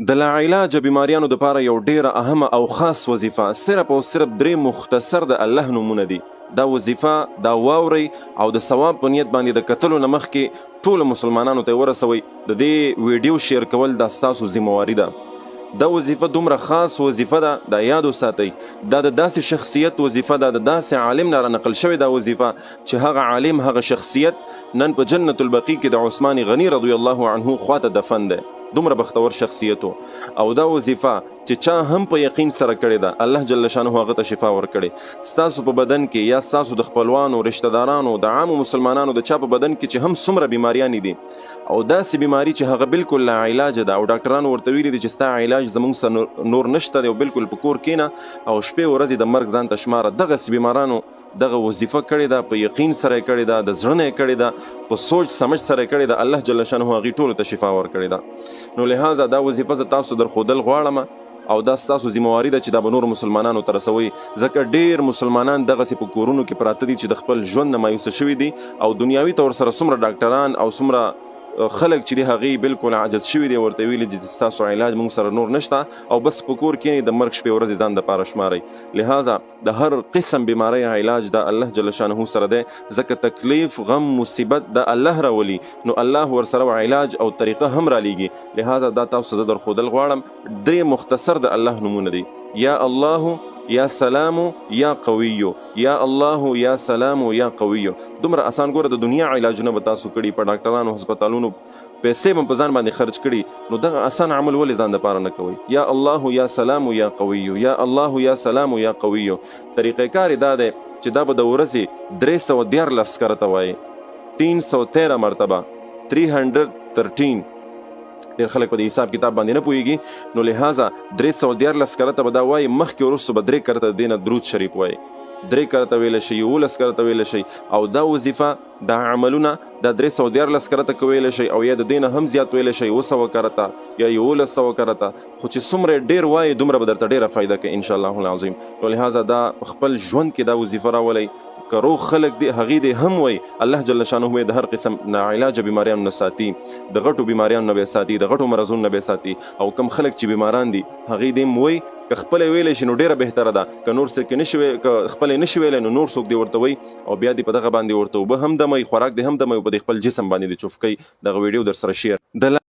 د لاعلاج بیماریانو دپاره یو ډیره اهمه او خاص وظیفه صرف او صرف درې مختصر د الله نومونه دي. دا وظیفه دا واورئ او د ثواب په نیت باندې د کتلو نه مخکې ټولو مسلمانانو ته ورسوئ. د دې ویډیو شیر کول دا ستاسو ذمواري ده. دا وظیفه دومره خاص وظیفه ده، دا یادو ساتئ. دا د داسې شخصیت وظیفه ده، د داسې عالم نه رانقل شوې دا وظیفه چې هغه عالم هغه شخصیت نن په جنت البقیع کې د عثمان غنی رضی الله عنه خواته دفن ده. دومره بختور شخصیتو او دا وظیفه چې چا هم په یقین سره کړې ده، الله جل شانه هغه ته شفا ورکړي. ستاسو په بدن کې یا ستاسو د خپلوانو رشتہ دارانو د عامو مسلمانانو د چا په بدن کې چې هم څومره بیماریانې دي او داسې بیماری چې هغه بالکل لا علاج ده او ډاکټرانو ورته ویلي دي چې ستا علاج زموږ سره نور نشته دی او بالکل په کور کینه او شپې ورځې د مرګ ځان ته شماره. دغسې بیمارانو دغه وظیفه کړې ده، په یقین سره یې کړې ده، د زړه نه یې کړې ده، په سوچ سمج سره یې کړې ده. الله جل شانه هغې ټولو ته شفا ورکړې ده. نو لہذا دا وظیفه زه تاسو درښودل غواړم او دا ستاسو ذمواري ده چې دا به نور مسلمانانو ته رسوئ، ځکه ډېر مسلمانان دغسې په کورونو کې پراته دي چې د خپل ژوند نه مایوسه شوي دي او دنیاوي طور سره څومره ډاکټران او څومره خلک چې دي هغې بالکل عاجز شوي دي، ورته ویلي دي چې ستاسو علاج موږ سره نور نشته او بس په کور کې د مرګ شپې ورځې ځان دپاره شمارئ. لہذا د هر قسم بیماری علاج د الله جل شانه سره دی، ځکه تکلیف غم مصیبت د الله راولي نو الله ورسره علاج او طریقه هم رالیږي. لہذا دا تاسو زه درښودل غواړم. درې مختصر د الله نومونه دي: یا الله، یا سلام، یا قویو. یا الله، یا سلام، یا قویو. دومره اسان ګوره د دنیا علاجونه به تاسو کړي، په ډاکټرانو هسپتالونو پیسې به په ځان باندې خرج کړي، نو دغه اسان عمل ولې ځان دپاره نه کوئ؟ یا الله، یا سلام، یا قویو. یا الله، یا سلام، یا قویو. طریقې کار دا دی چې دا به د ورځې 314 کرته وایي، 313 مرتبه، 313. ډېر خلک په دې حساب کتاب باندې نه پوهېږي، نو لہذا 314 کرته به دا وایي، مخکې وروستو به 3 کرته د دې نه درود شریف وایي، 3 کرته ویلی شي، 11 کرته ویلی شي. او دا وظیفه دا عملونه دا 314 کرته که ویلی شي او یا د دې نه هم زیات ویلی شي، 200 کرته یا 1100 کرته، خو چې څومره ډېر وایي دومره به درته ډېره فایده کوي انشاءالله العظیم. نو لہذا دا خپل ژوند کې دا وظیفه راولئ. که روغ خلک دي هغې دې هم وایي، الله جل شانه د هر قسم ناعلاجه بیماریانو نه ساتي، د غټو بیماریانو نه به ساتي، د غټو مرضونو نه به ساتي. او کم خلک چې بیماران دي هغې دې هم وایي، که خپله ویلی شي نو ډېره بهتره ده، که نور څوک یې نشي که خپله یې نشي ویلی نو نور څوک دې ورته وایي او بیا دې په دغه باندې ورته اوبه هم دموي، خوراک دې هم دموي، په دې خپل جسم باندې دې چوف کوي. دغه ویډیو در سره شیر